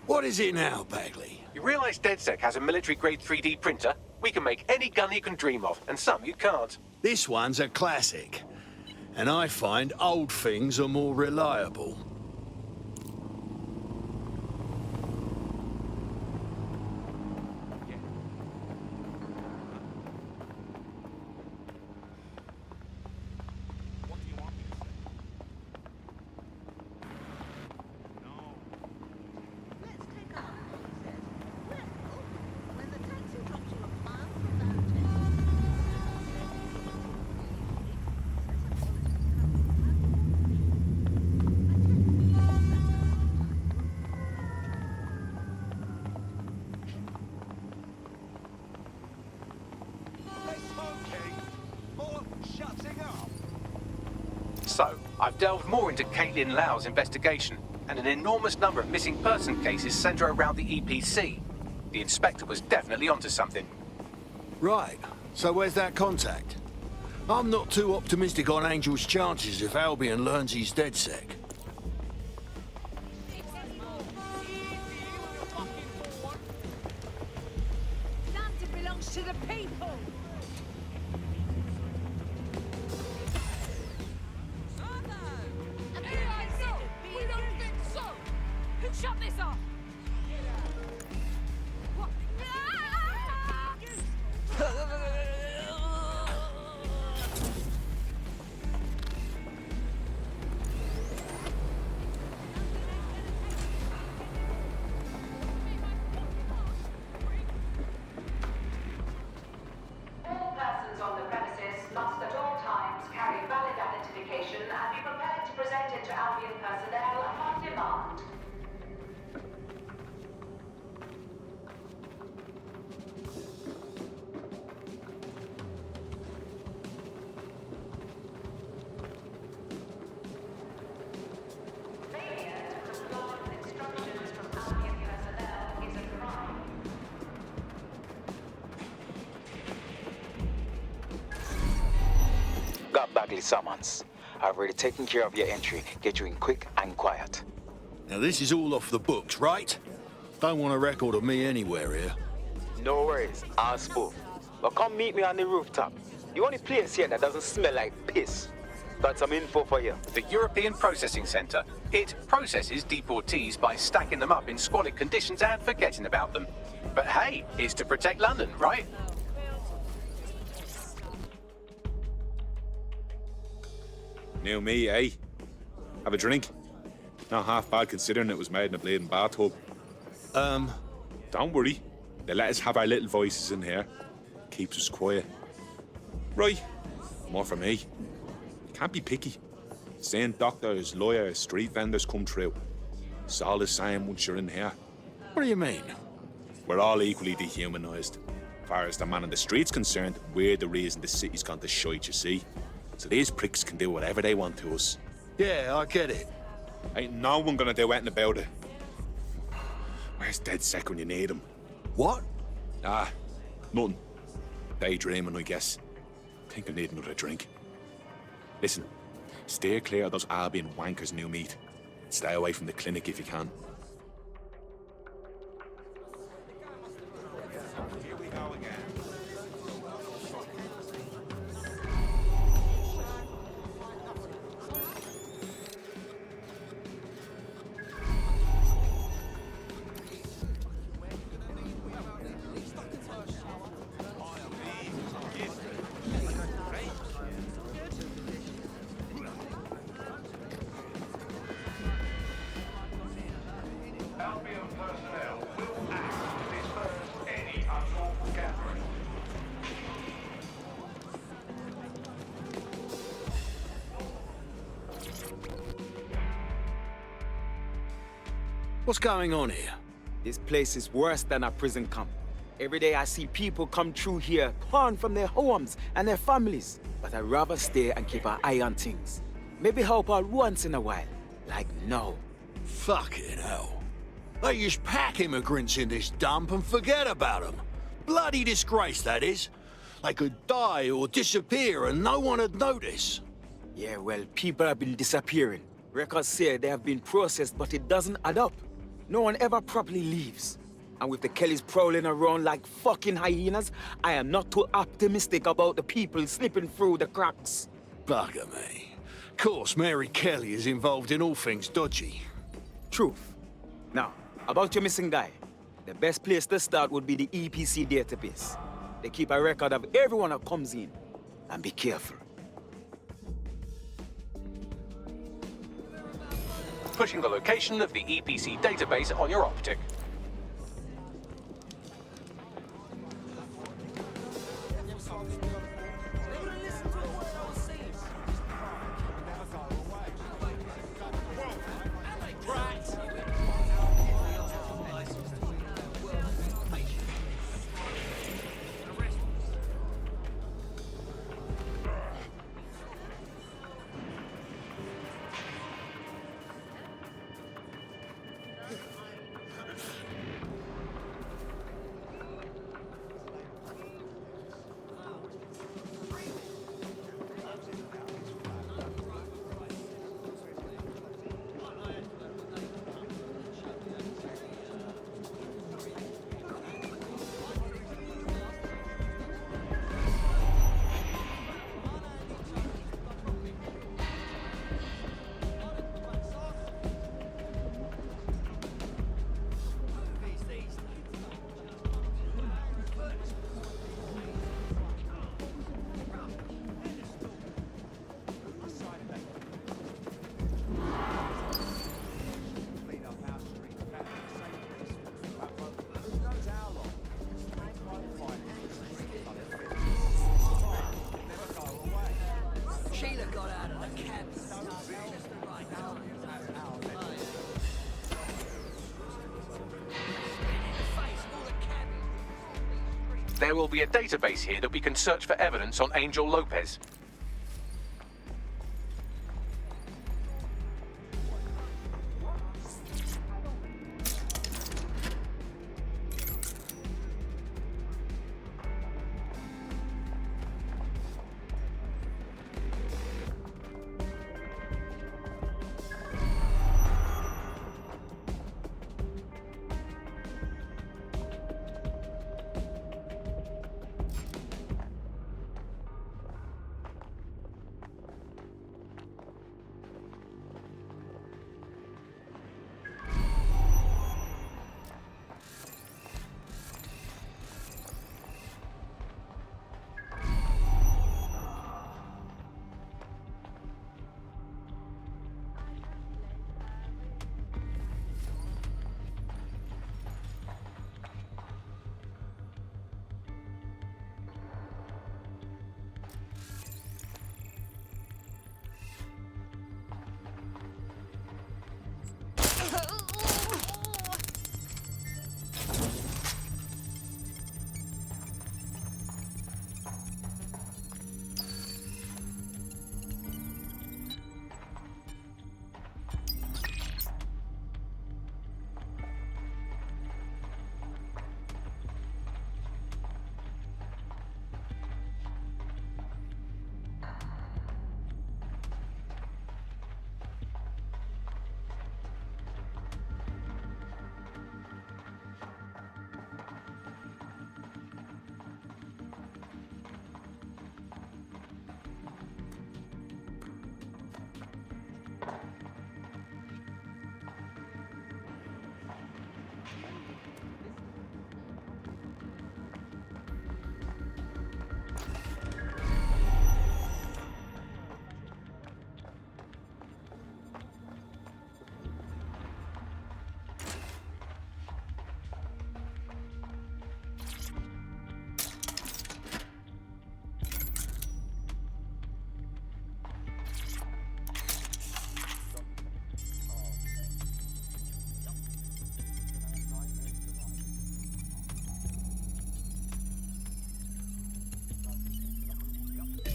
What is it now, Bagley? You realise DedSec has a military-grade 3D printer? We can make any gun you can dream of, and some you can't. This one's a classic. And I find old things are more reliable. So, I've delved more into Caitlin Lau's investigation, and an enormous number of missing person cases centre around the EPC. The inspector was definitely onto something. Right. So where's that contact? I'm not too optimistic on Angel's chances if Albion learns he's DedSec. Land belongs to the people. We don't think so. Who shut this off? What? All persons on the premises must at all times carry valid identification and be prepared to present it to Albion personnel upon demand. Failure to comply with instructions from Albion personnel is a crime. Got Bagley summons. I've already taken care of your entry. Get you in quick and quiet. Now this is all off the books, right? Don't want a record of me anywhere here. No worries, I'll spoof. But come meet me on the rooftop. The only place here that doesn't smell like piss. Got some info for you. The European Processing Centre. It processes deportees by stacking them up in squalid conditions and forgetting about them. But hey, it's to protect London, right? New me, eh? Have a drink? Not half bad considering it was made in a bleeding bathtub. Don't worry. They let us have our little voices in here. Keeps us quiet. Right. More for me. Can't be picky. Seeing doctors, lawyers, street vendors come through. It's all the same once you're in here. What do you mean? We're all equally dehumanised. As far as the man on the street's concerned, we're the reason the city's gone to shite, you see. So these pricks can do whatever they want to us. Yeah, I get it. Ain't no one gonna do anything about it. Where's DedSec when you need him? What? Ah, nothing. Daydreaming, I guess. Think I need another drink. Listen, steer clear of those Albion wankers, new meat. Stay away from the clinic if you can. Here we go again. Albion personnel will act to disperse any unlawful gathering. What's going on here? This place is worse than a prison camp. Every day I see people come through here, torn from their homes and their families. But I'd rather stay and keep an eye on things. Maybe help out once in a while. Like now. Fucking hell. They just pack immigrants in this dump and forget about them. Bloody disgrace, that is. They could die or disappear and no one would notice. Yeah, well, people have been disappearing. Records say they have been processed, but it doesn't add up. No one ever properly leaves. And with the Kellys prowling around like fucking hyenas, I am not too optimistic about the people slipping through the cracks. Bugger me. Of course, Mary Kelly is involved in all things dodgy. Truth. Now, about your missing guy. The best place to start would be the EPC database. They keep a record of everyone that comes in. And be careful. Pushing the location of the EPC database on your optic. Sheila got out of the cab. Just the right time. There will be a database here that we can search for evidence on Angel Lopez.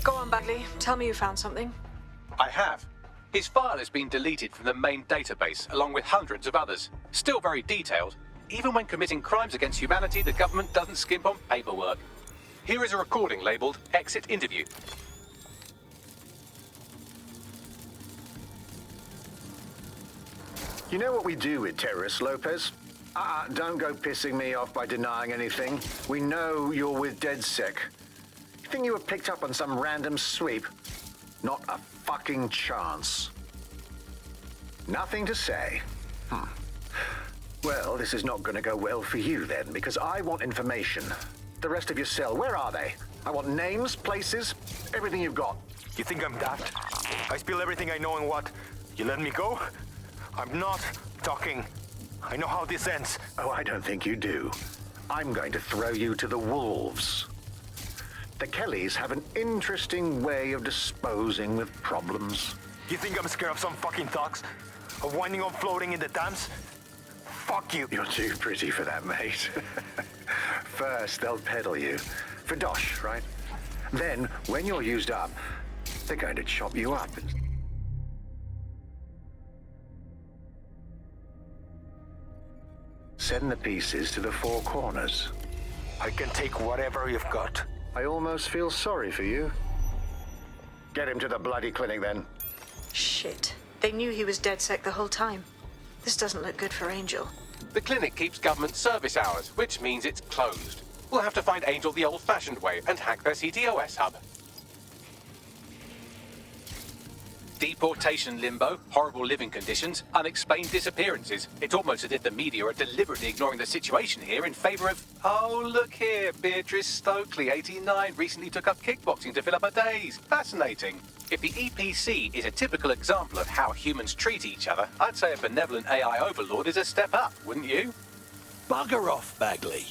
Go on, Bagley. Tell me you found something. I have. His file has been deleted from the main database, along with hundreds of others. Still very detailed. Even when committing crimes against humanity, the government doesn't skimp on paperwork. Here is a recording labeled Exit Interview. You know what we do with terrorists, Lopez? Don't go pissing me off by denying anything. We know you're with DedSec. You think you were picked up on some random sweep? Not a fucking chance. Nothing to say. Well, this is not going to go well for you then, because I want information. The rest of your cell, where are they? I want names, places, everything you've got. You think I'm daft? I spill everything I know and what? You let me go? I'm not talking. I know how this ends. Oh, I don't think you do. I'm going to throw you to the wolves. The Kellys have an interesting way of disposing with problems. You think I'm scared of some fucking thugs? Of winding up floating in the dams? Fuck you. You're too pretty for that, mate. First, they'll peddle you. For dosh, right? Then, when you're used up, they're going to chop you up. Send the pieces to the four corners. I can take whatever you've got. I almost feel sorry for you. Get him to the bloody clinic, then. Shit. They knew he was DedSec the whole time. This doesn't look good for Angel. The clinic keeps government service hours, which means it's closed. We'll have to find Angel the old-fashioned way and hack their CTOS hub. Deportation limbo, horrible living conditions, unexplained disappearances. It's almost as if the media are deliberately ignoring the situation here in favor of... Oh, look here, Beatrice Stokely, 89, recently took up kickboxing to fill up her days. Fascinating. If the EPC is a typical example of how humans treat each other, I'd say a benevolent AI overlord is a step up, wouldn't you? Bugger off, Bagley.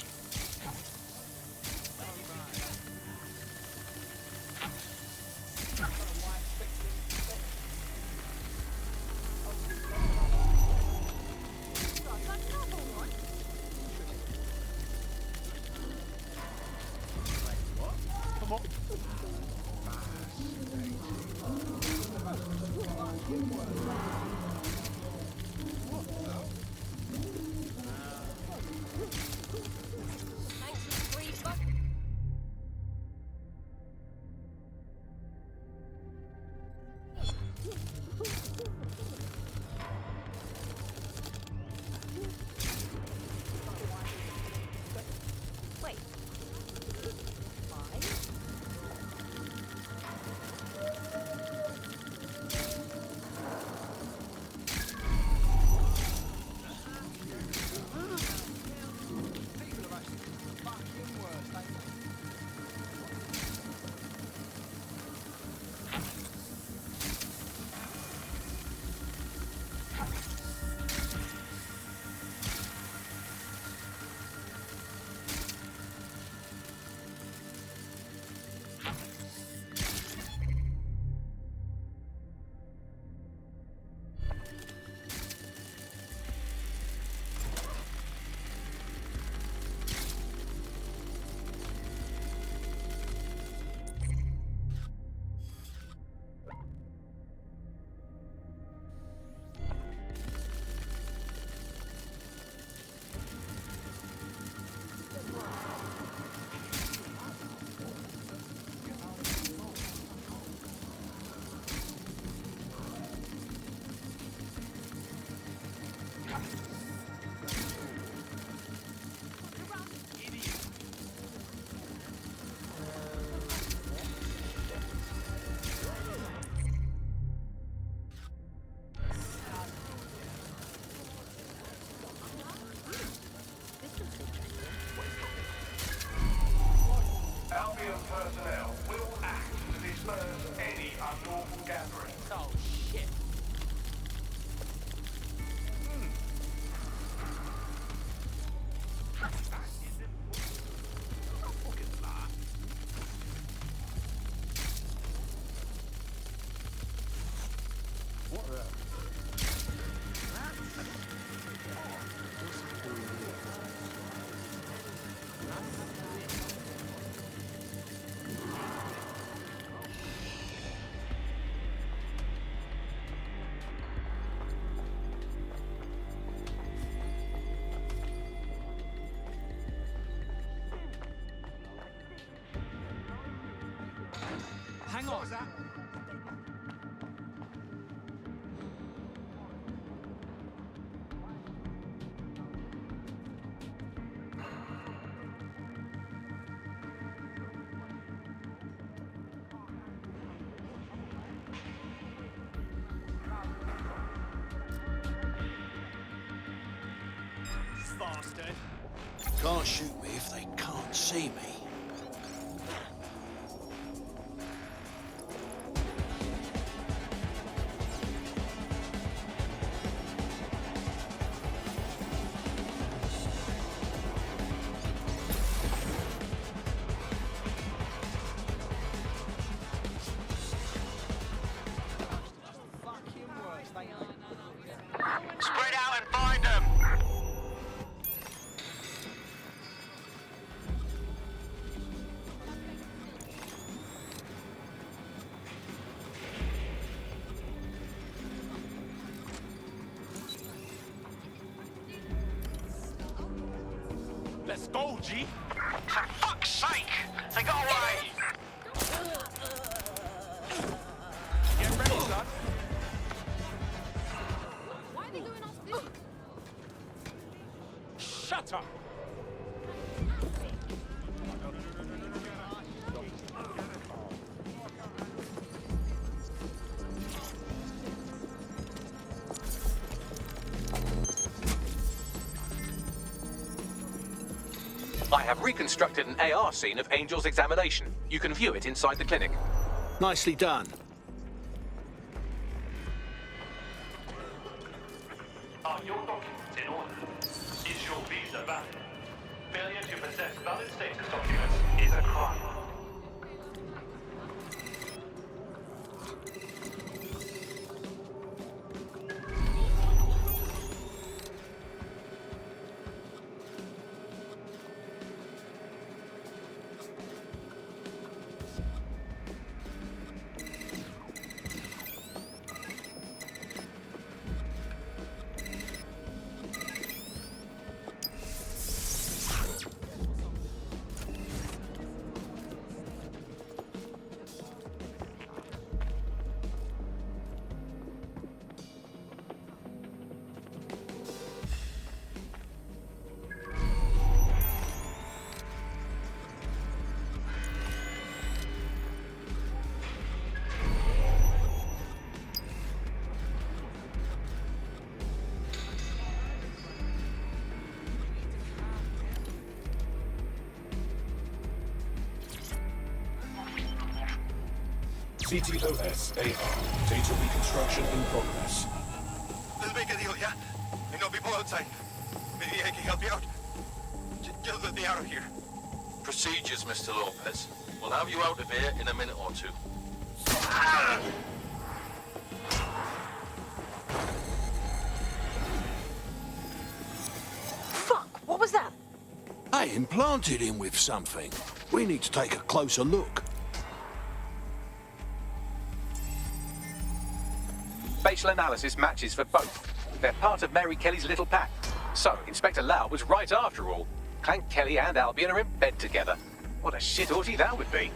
Albion personnel will act to disperse any unlawful gathering. Oh, shit. Hang on. Bastard. Can't shoot me if they can't see me. Spread out and find them! Let's go, G. For fuck's sake! They got away! Get ready, son. Why are they doing us this? Shut up. I have reconstructed an AR scene of Angel's examination. You can view it inside the clinic. Nicely done. Are your documents in order? Is your visa valid? Failure to possess valid status documents is a crime. CTOS-AR. Data reconstruction in progress. Let's make a deal, yeah? I know people outside. Maybe I can help you out. Just let me out of here. Procedures, Mr. Lopez. We'll have you out of here in a minute or two. Fuck, what was that? I implanted him with something. We need to take a closer look. Facial analysis matches for both. They're part of Mary Kelly's little pack. So, Inspector Lau was right after all. Clank Kelly and Albion are in bed together. What a shit orgy that would be.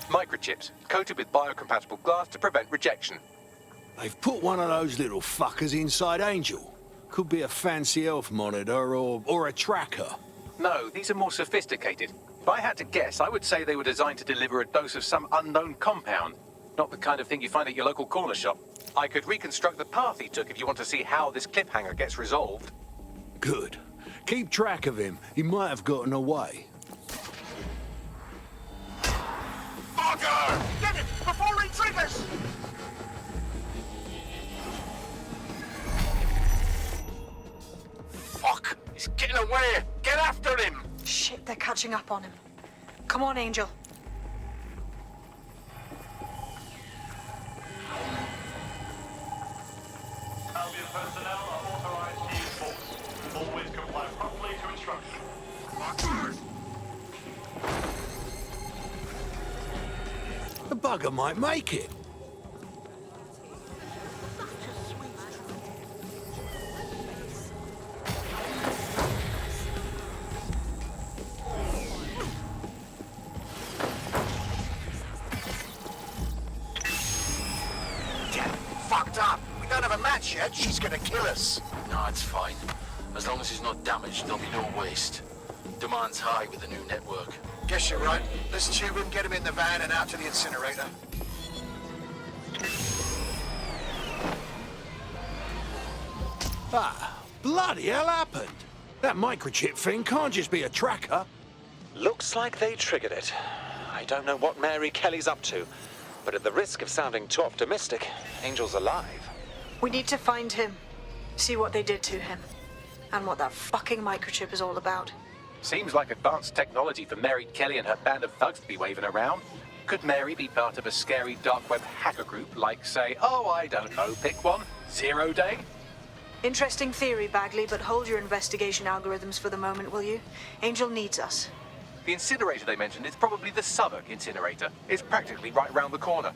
Microchips, coated with biocompatible glass to prevent rejection. They've put one of those little fuckers inside Angel. Could be a fancy elf monitor or a tracker. No, these are more sophisticated. If I had to guess, I would say they were designed to deliver a dose of some unknown compound. Not the kind of thing you find at your local corner shop. I could reconstruct the path he took if you want to see how this cliffhanger gets resolved. Good. Keep track of him. He might have gotten away. Fucker! Get it before he triggers! Fuck! He's getting away! Get after him! Shit, they're catching up on him. Come on, Angel. Albion personnel are authorized to use force. Always comply promptly to instructions. The bugger might make it. Fucked up! We don't have a match yet. She's gonna kill us. No, it's fine. As long as he's not damaged, there'll be no waste. Demand's high with the new network. Guess you're right. Let's tube him, get him in the van and out to the incinerator. Ah, bloody hell happened? That microchip thing can't just be a tracker. Looks like they triggered it. I don't know what Mary Kelly's up to, but at the risk of sounding too optimistic, Angel's alive. We need to find him, see what they did to him, and what that fucking microchip is all about. Seems like advanced technology for Mary Kelly and her band of thugs to be waving around. Could Mary be part of a scary dark web hacker group like, say, oh, I don't know, pick one, Zero Day? Interesting theory, Bagley, but hold your investigation algorithms for the moment, will you? Angel needs us. The incinerator they mentioned is probably the Southwark incinerator. It's practically right round the corner.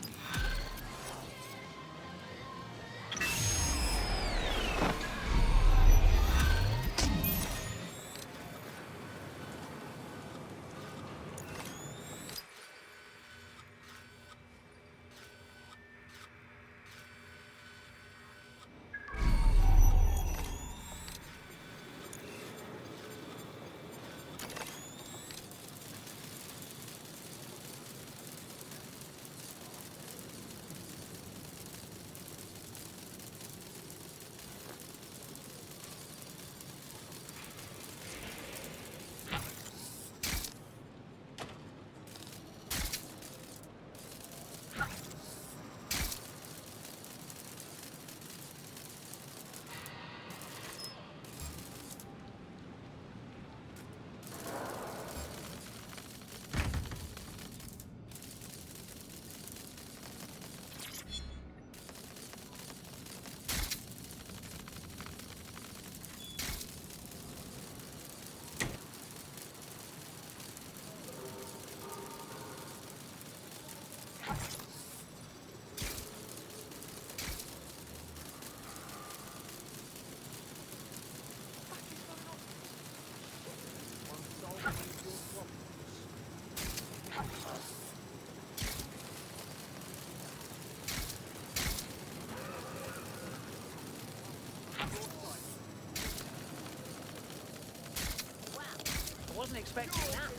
Wasn't expecting that.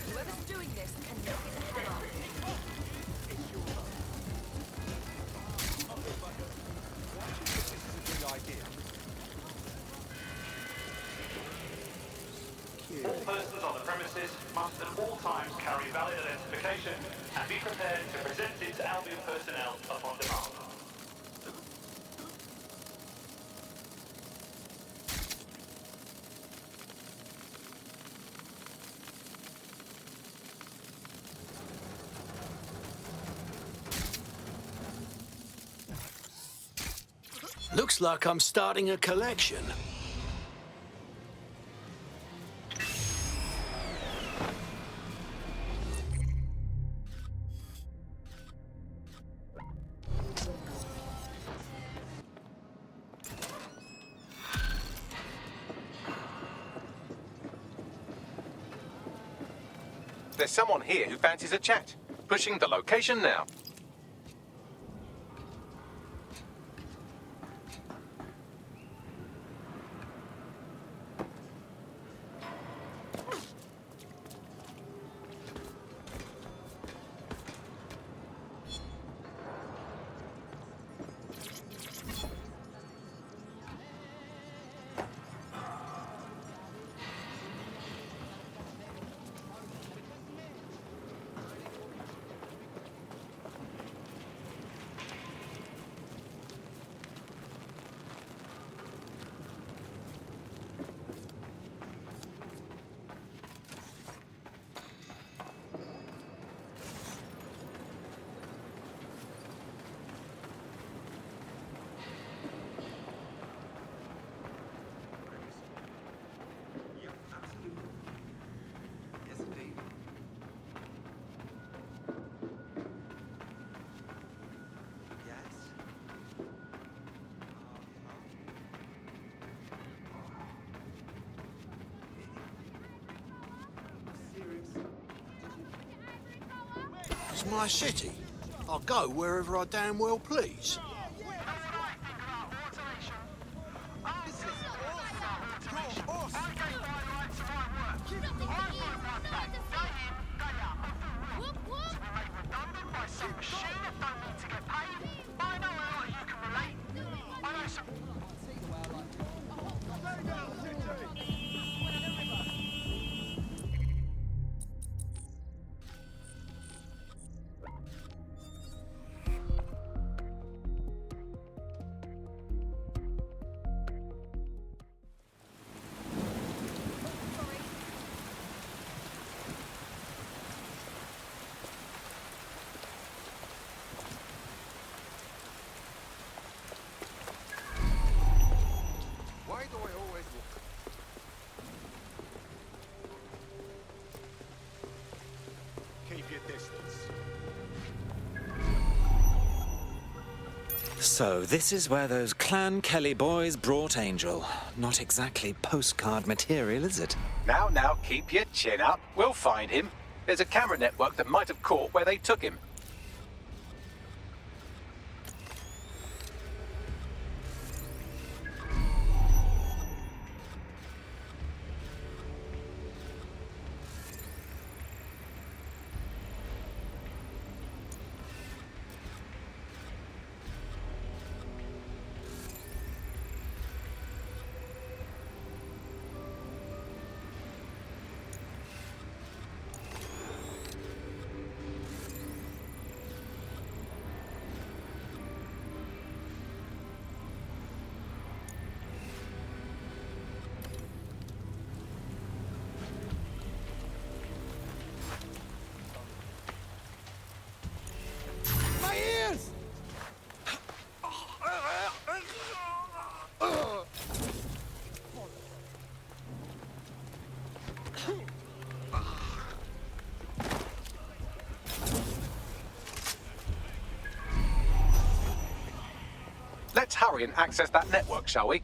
Whoever's doing this can knock it the hell off. All persons on the premises must at all times carry valid identification and be prepared to present it to Albion personnel upon demand. Looks like I'm starting a collection. There's someone here who fancies a chat. Pushing the location now. It's my city. I'll go wherever I damn well please. distance. So, this is where those Clan Kelly boys brought Angel. Not exactly postcard material, is it? Now, keep your chin up. We'll find him. There's a camera network that might have caught where they took him. Let's hurry and access that network, shall we?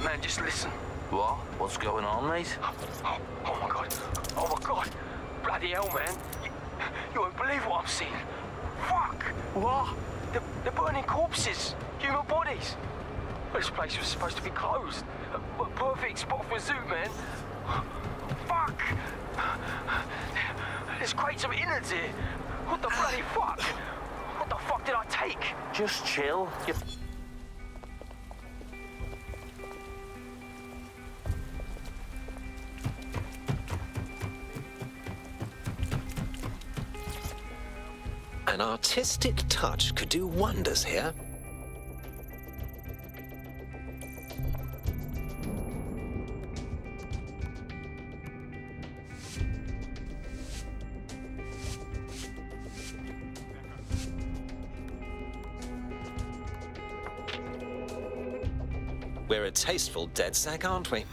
Man, just listen. What? What's going on, mate? Oh my god. Oh my god. Bloody hell, man. You won't believe what I'm seeing. Fuck! What? They're burning corpses. Human bodies. This place was supposed to be closed. A perfect spot for a zoo, man. Fuck! There's crates of innards here. What the bloody fuck? What the fuck did I take? Just chill. An artistic touch could do wonders here. We're a tasteful dead sack, aren't we?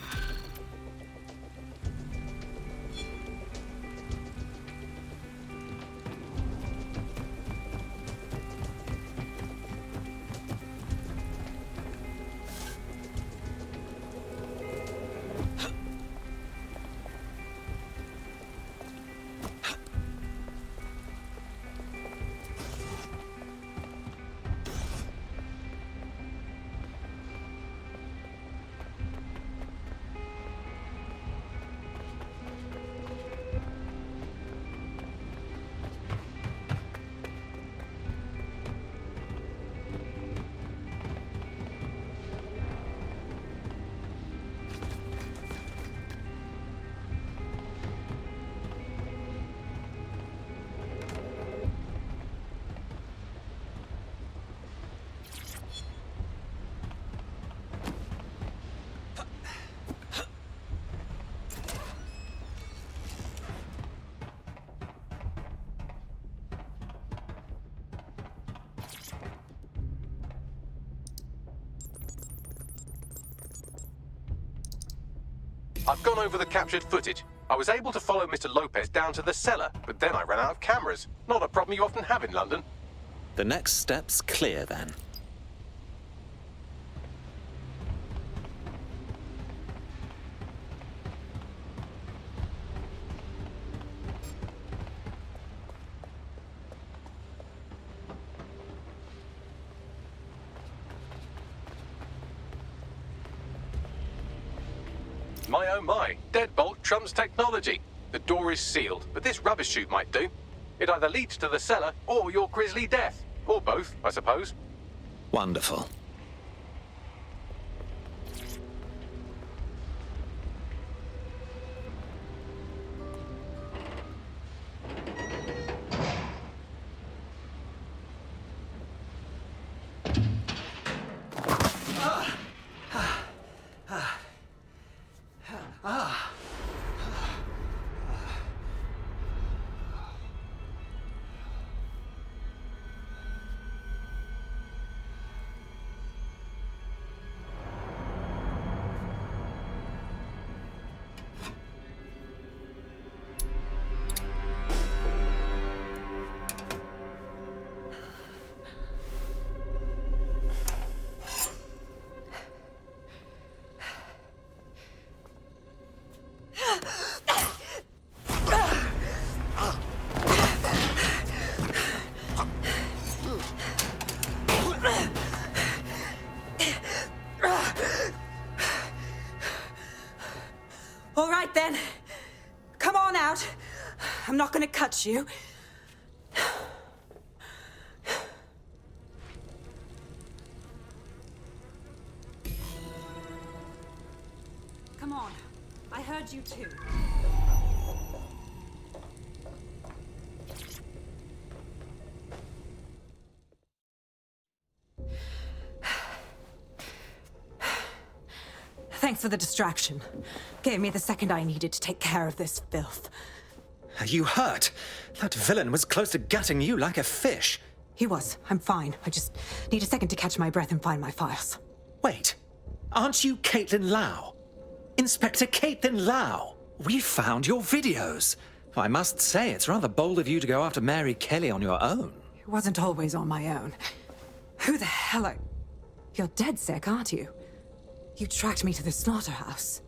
I've gone over the captured footage. I was able to follow Mr. Lopez down to the cellar, but then I ran out of cameras. Not a problem you often have in London. The next step's clear, then. My oh my, deadbolt trumps technology. The door is sealed, but this rubbish chute might do. It either leads to the cellar or your grisly death. Or both, I suppose. Wonderful. All right, then. Come on out. I'm not gonna cut you. Come on. I heard you too. Thanks for the distraction. Gave me the second I needed to take care of this filth. Are you hurt? That villain was close to gutting you like a fish. He was. I'm fine. I just need a second to catch my breath and find my files. Wait, aren't you Caitlin Lau? Inspector Caitlin Lau! We found your videos. I must say, it's rather bold of you to go after Mary Kelly on your own. It wasn't always on my own. Who the hell are... You're DedSec, aren't you? You tracked me to the slaughterhouse.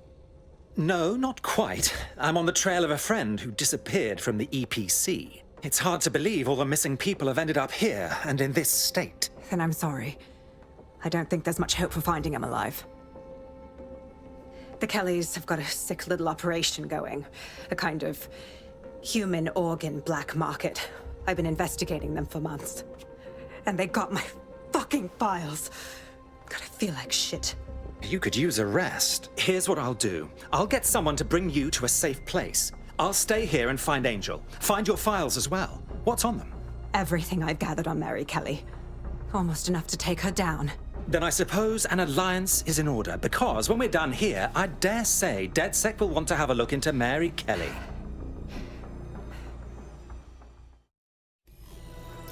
No, not quite. I'm on the trail of a friend who disappeared from the EPC. It's hard to believe all the missing people have ended up here and in this state. Then I'm sorry. I don't think there's much hope for finding him alive. The Kellys have got a sick little operation going. A kind of human organ black market. I've been investigating them for months. And they got my fucking files. God, I feel like shit. You could use a rest. Here's what I'll do. I'll get someone to bring you to a safe place. I'll stay here and find Angel. Find your files as well. What's on them? Everything I've gathered on Mary Kelly. Almost enough to take her down. Then I suppose an alliance is in order, because when we're done here, I dare say DedSec will want to have a look into Mary Kelly.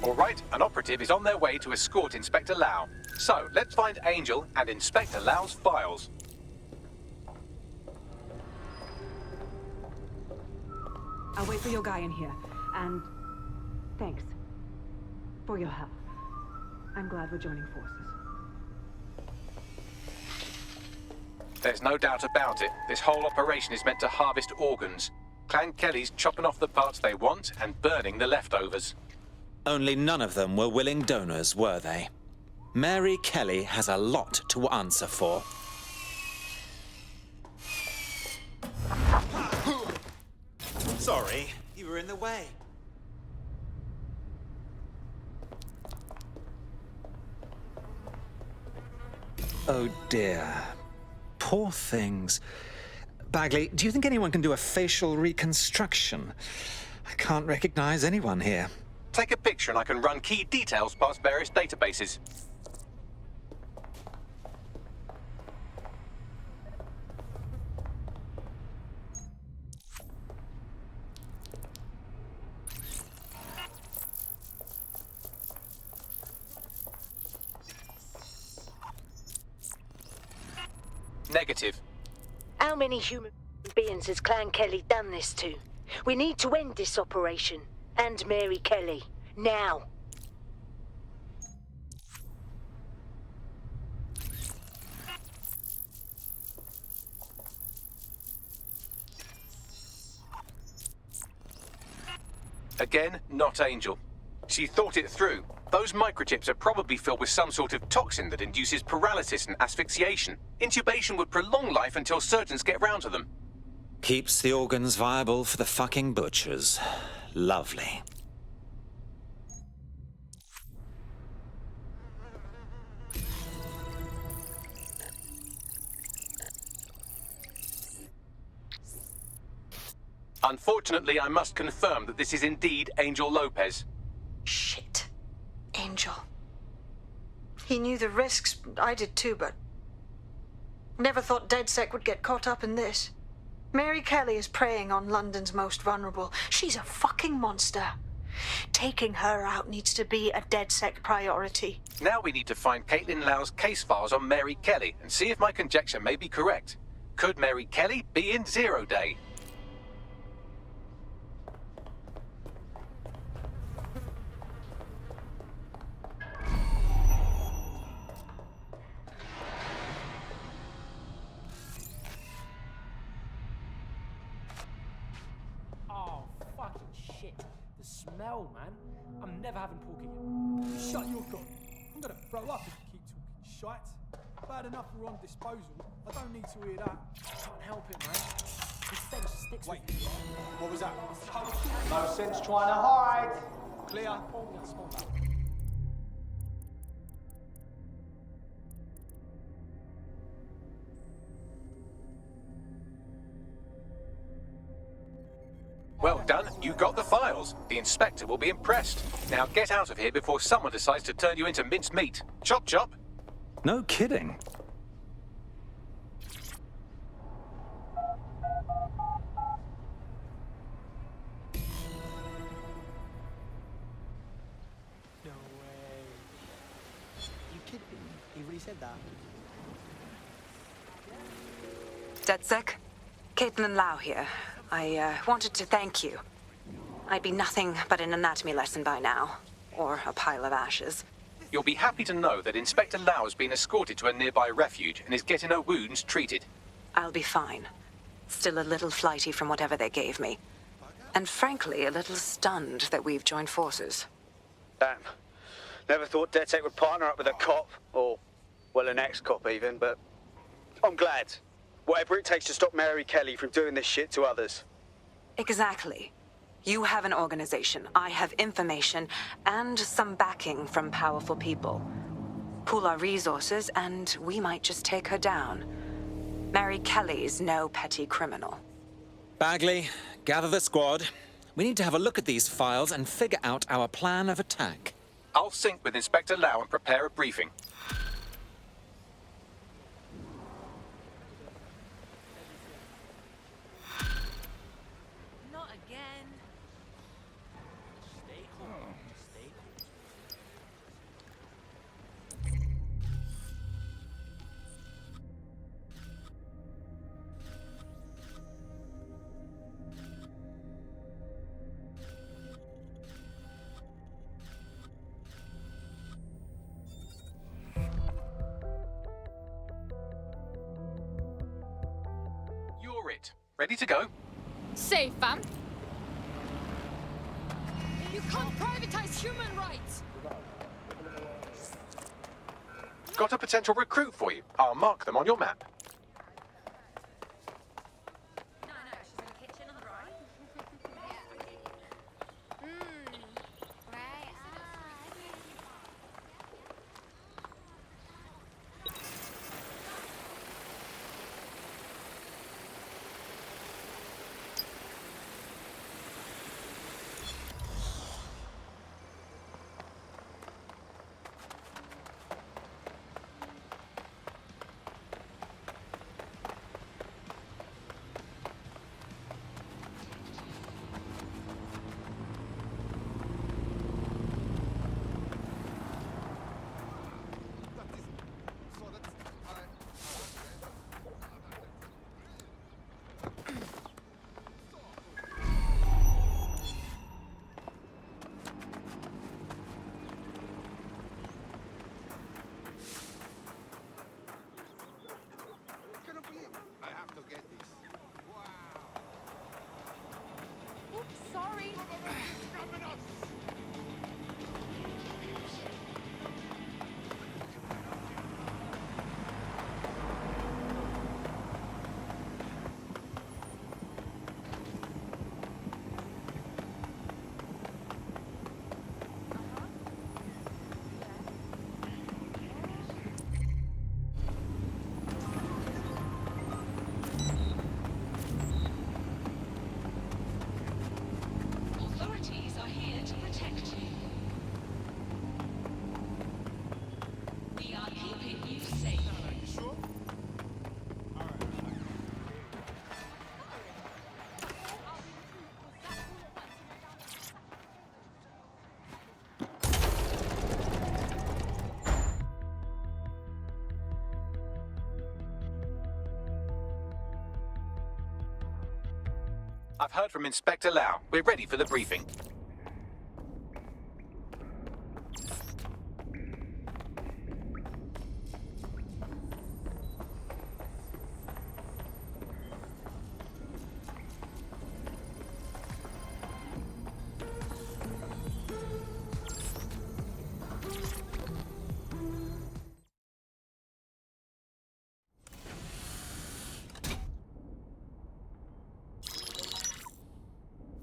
All right, an operative is on their way to escort Inspector Lau. So, let's find Angel and Inspector Lau's files. I'll wait for your guy in here. And thanks for your help. I'm glad we're joining forces. There's no doubt about it. This whole operation is meant to harvest organs. Clan Kelly's chopping off the parts they want and burning the leftovers. Only none of them were willing donors, were they? Mary Kelly has a lot to answer for. Sorry, you were in the way. Oh dear. Poor things. Bagley, do you think anyone can do a facial reconstruction? I can't recognize anyone here. Take a picture and I can run key details past various databases. Negative. How many human... beings has Clan Kelly done this to. We need to end this operation. And Mary Kelly. Now. Again, not Angel. She thought it through. Those microchips are probably filled with some sort of toxin that induces paralysis and asphyxiation. Intubation would prolong life until surgeons get round to them. Keeps the organs viable for the fucking butchers. Lovely. Unfortunately, I must confirm that this is indeed Angel Lopez. Shit. Angel. He knew the risks. I did too, but... Never thought DedSec would get caught up in this. Mary Kelly is preying on London's most vulnerable. She's a fucking monster. Taking her out needs to be a DedSec priority. Now we need to find Caitlin Lau's case files on Mary Kelly and see if my conjecture may be correct. Could Mary Kelly be in Zero Day? Oh, fucking shit. The smell, man. I'm never having pork again. You shut your gob. I'm gonna throw up if you keep talking shite. Bad enough we're on disposal. I don't need to hear that. Can't help it, man. The stench sticks with me. What was that? No sense trying to hide. Clear. Oh, yeah, smell that. Well done, you got the files. The inspector will be impressed. Now get out of here before someone decides to turn you into minced meat. Chop chop. No kidding. No way. You kidding me? He really said that? DedSec? Caitlin Lau here. I wanted to thank you. I'd be nothing but an anatomy lesson by now. Or a pile of ashes. You'll be happy to know that Inspector Lau has been escorted to a nearby refuge and is getting her wounds treated. I'll be fine. Still a little flighty from whatever they gave me. And frankly, a little stunned that we've joined forces. Damn. Never thought DedSec would partner up with a cop, or, well, an ex-cop even, but I'm glad. Whatever it takes to stop Mary Kelly from doing this shit to others. Exactly. You have an organization, I have information, and some backing from powerful people. Pool our resources, and we might just take her down. Mary Kelly's no petty criminal. Bagley, gather the squad. We need to have a look at these files and figure out our plan of attack. I'll sync with Inspector Lau and prepare a briefing. Not again. Stay calm. Stay You're it. Ready to go? Safe, fam. You can't privatize human rights. Got a potential recruit for you. I'll mark them on your map. I've heard from Inspector Lau. We're ready for the briefing.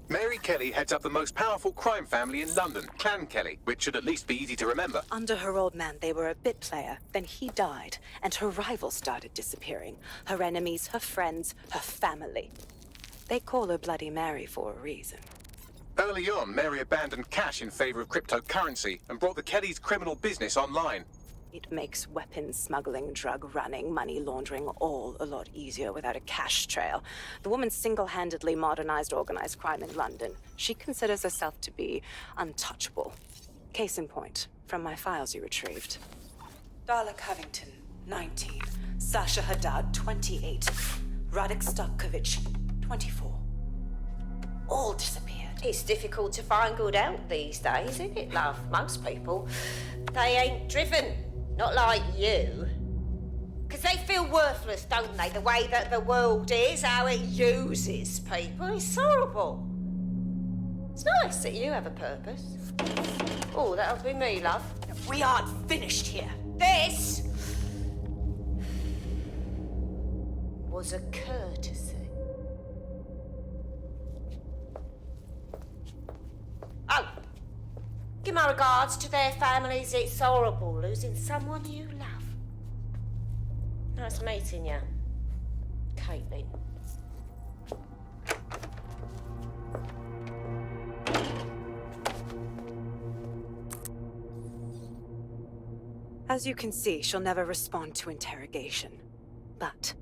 Mary Kelly heads up the most powerful crime family in London, Clan Kelly, which should at least be easy to remember. Under her old man, they were a bit player. Then he died, and her rivals started disappearing. Her enemies, her friends, her family. They call her Bloody Mary for a reason. Early on, Mary abandoned cash in favor of cryptocurrency and brought the Kellys' criminal business online. It makes weapons smuggling, drug running, money laundering all a lot easier without a cash trail. The woman single-handedly modernized organized crime in London. She considers herself to be untouchable. Case in point, from my files you retrieved. Darla Covington, 19. Sasha Haddad, 28. Radek Stokovich, 24. All disappeared. It's difficult to find good help these days, isn't it, love? Most people, they ain't driven. Not like you. Because they feel worthless, don't they? The way that the world is, how it uses people. It's horrible. It's nice that you have a purpose. Oh, that'll be me, love. We aren't finished here. This was a courtesy. Oh, give my regards to their families. It's horrible losing someone you love. Nice meeting you, Caitlin. As you can see, she'll never respond to interrogation. But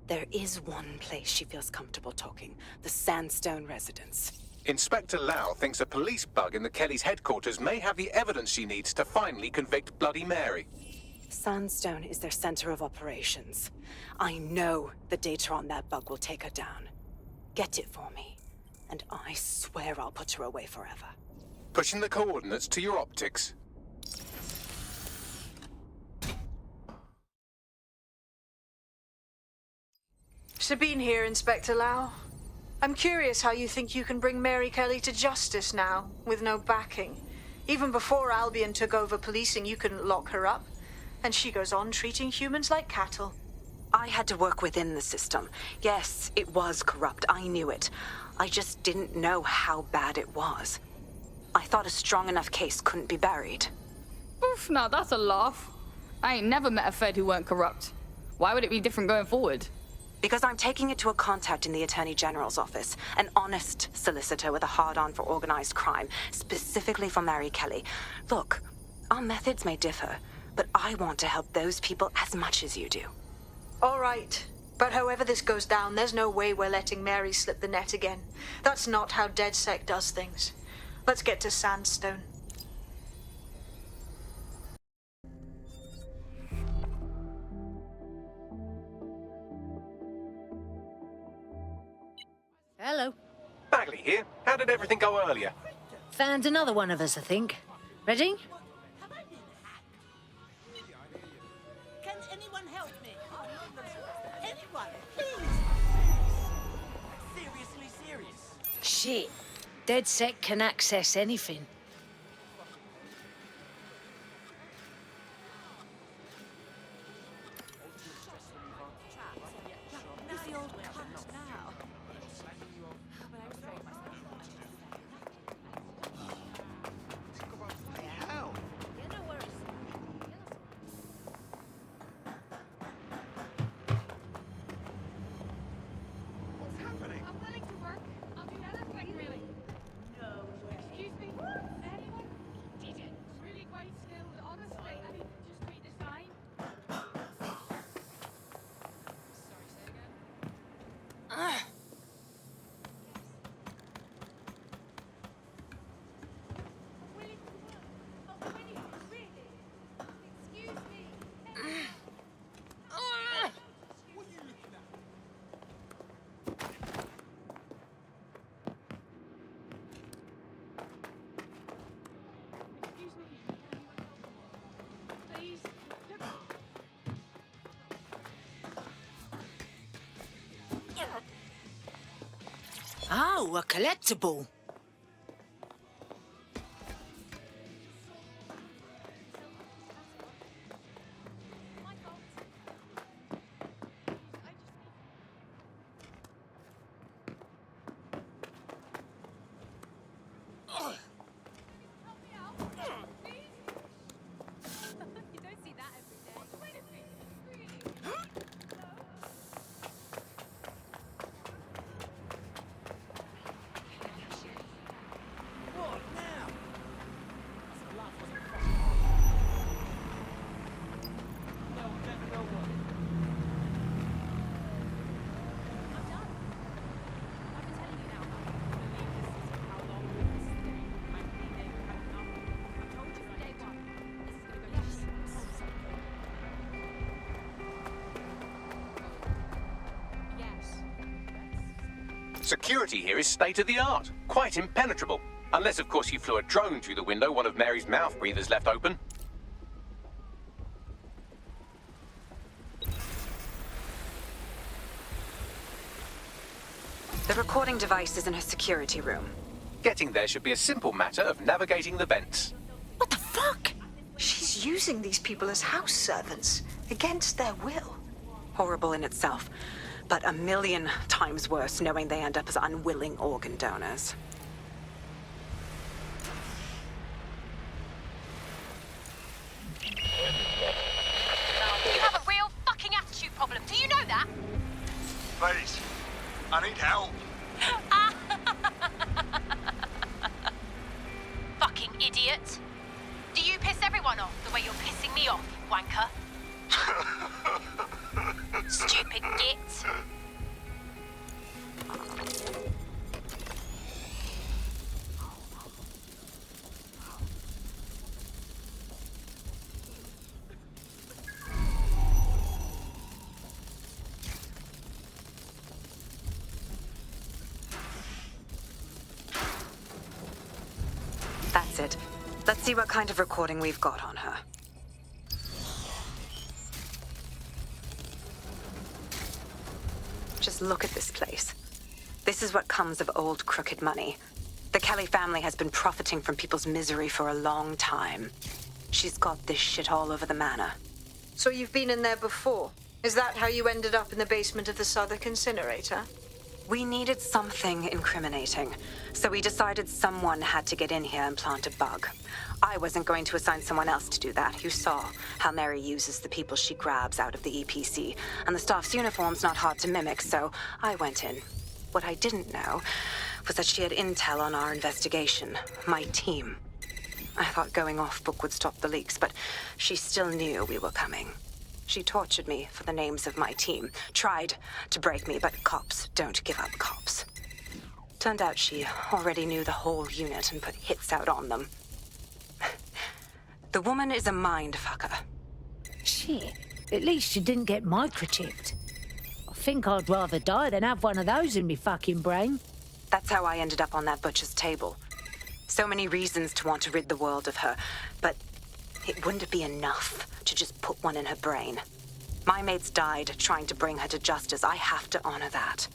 there is one place she feels comfortable talking, the Sandstone residence. Inspector Lau thinks a police bug in the Kellys' headquarters may have the evidence she needs to finally convict Bloody Mary. Sandstone is their center of operations. I know the data on that bug will take her down. Get it for me, and I swear I'll put her away forever. Pushing the coordinates to your optics. Sabine here, Inspector Lau. I'm curious how you think you can bring Mary Kelly to justice now, with no backing. Even before Albion took over policing, you couldn't lock her up. And she goes on treating humans like cattle. I had to work within the system. Yes, it was corrupt. I knew it. I just didn't know how bad it was. I thought a strong enough case couldn't be buried. Oof, now that's a laugh. I ain't never met a Fed who weren't corrupt. Why would it be different going forward? Because I'm taking it to a contact in the Attorney General's office, an honest solicitor with a hard-on for organized crime, specifically for Mary Kelly. Look, our methods may differ, but I want to help those people as much as you do. All right. But however this goes down, there's no way we're letting Mary slip the net again. That's not how DedSec does things. Let's get to Sandstone. Hello. Bagley here. How did everything go earlier? Found another one of us, I think. Ready? Can anyone help me? Anyone, please? Seriously serious. Shit. DedSec can access anything. Oh, a collectible. Security here is state-of-the-art, quite impenetrable. Unless, of course, you flew a drone through the window one of Mary's mouth breathers left open. The recording device is in her security room. Getting there should be a simple matter of navigating the vents. She's using these people as house servants, against their will. Horrible in itself, but a million times worse knowing they end up as unwilling organ donors. You have a real fucking attitude problem. Do you know that? Please, I need help. Fucking idiot. Do you piss everyone off the way you're pissing me off, wanker? Stupid git. That's it. Let's see what kind of recording we've got on her. Just look at this place. This is what comes of old crooked money. The Kelly family has been profiting from people's misery for a long time. She's got this shit all over the manor. So you've been in there before? Is that how you ended up in the basement of the Southwark incinerator? We needed something incriminating, so we decided someone had to get in here and plant a bug. I wasn't going to assign someone else to do that. You saw how Mary uses the people she grabs out of the EPC, and the staff's uniform's not hard to mimic, so I went in. What I didn't know was that she had intel on our investigation, my team. I thought going off book would stop the leaks, but she still knew we were coming. She tortured me for the names of my team, tried to break me, but cops don't give up cops. Turned out she already knew the whole unit and put hits out on them. The woman is a mind fucker. Shit. At least you didn't get microchipped. I think I'd rather die than have one of those in me fucking brain. That's how I ended up on that butcher's table. So many reasons to want to rid the world of her, but it wouldn't be enough to just put one in her brain. My mates died trying to bring her to justice. I have to honor that.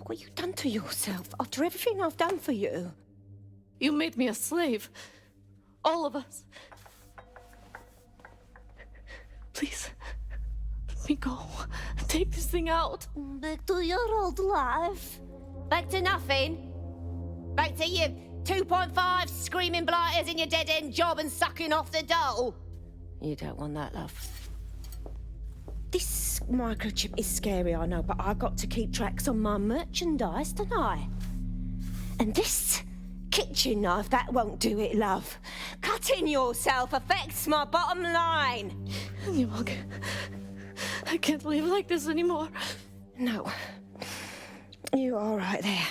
what you done to yourself after everything I've done for you? You made me a slave. All of us. Please, let me go. Take this thing out. Back to your old life. Back to nothing. Back to you 2.5 screaming blighters in your dead-end job and sucking off the dole. You don't want that, love. This microchip is scary, I know, but I got to keep tracks on my merchandise, don't I? And this kitchen knife, that won't do it, love. Cutting yourself affects my bottom line. Newog, I can't live like this anymore. No. You're all right there.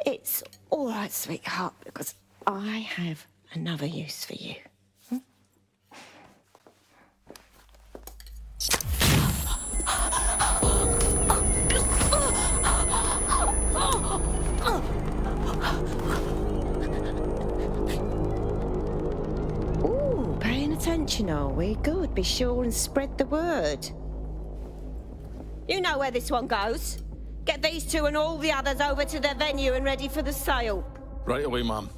It's all right, sweetheart, because I have another use for you. Ooh, paying attention, are we? Good. Be sure and spread the word. You know where this one goes. Get these two and all the others over to their venue and ready for the sale. Right away, Mum.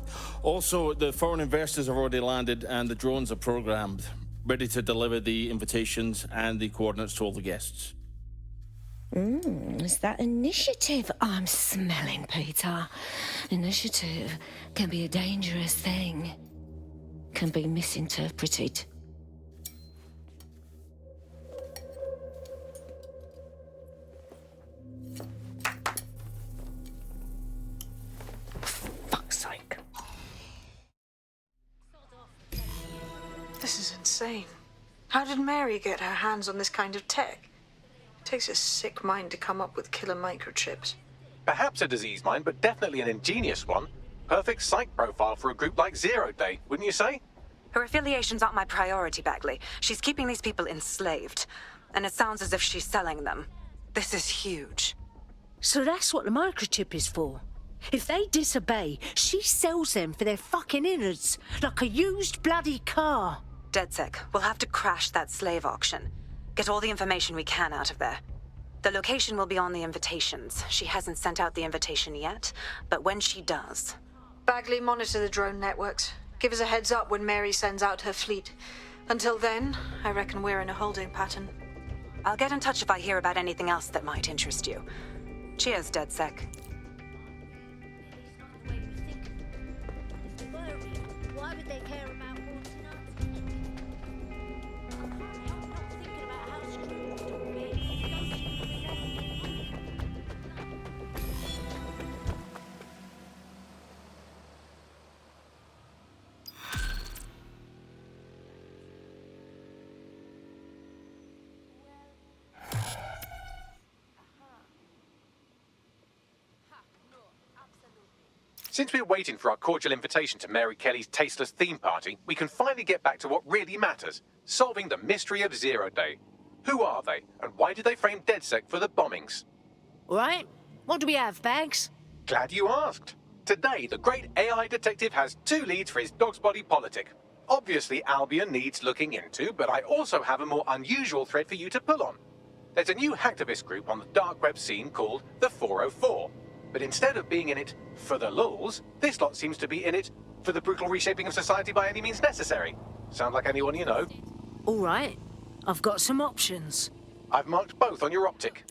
Also, the foreign investors have already landed and the drones are programmed, ready to deliver the invitations and the coordinates to all the guests. Is that initiative I'm smelling, Peter? Initiative can be a dangerous thing. Can be misinterpreted. Fuck's sake. This is insane. How did Mary get her hands on this kind of tech? It takes a sick mind to come up with killer microchips. Perhaps a disease mind, but definitely an ingenious one. Perfect psych profile for a group like Zero Day, wouldn't you say? Her affiliations aren't my priority, Bagley. She's keeping these people enslaved. And it sounds as if she's selling them. This is huge. So that's what the microchip is for. If they disobey, she sells them for their fucking innards, like a used bloody car. DedSec, we'll have to crash that slave auction. Get all the information we can out of there. The location will be on the invitations. She hasn't sent out the invitation yet, but when she does... Bagley, monitor the drone networks. Give us a heads up when Mary sends out her fleet. Until then, I reckon we're in a holding pattern. I'll get in touch if I hear about anything else that might interest you. Cheers, DedSec. Why would they care about Since we're waiting for our cordial invitation to Mary Kelly's tasteless theme party, we can finally get back to what really matters, solving the mystery of Zero Day. Who are they, and why did they frame DedSec for the bombings? Right. What do we have, Bags? Glad you asked. Today, the great AI detective has 2 leads for his dog's body politic. Obviously, Albion needs looking into, but I also have a more unusual thread for you to pull on. There's a new hacktivist group on the dark web scene called the 404. But instead of being in it for the lulz, this lot seems to be in it for the brutal reshaping of society by any means necessary. Sound like anyone you know? All right. I've got some options. I've marked both on your optic.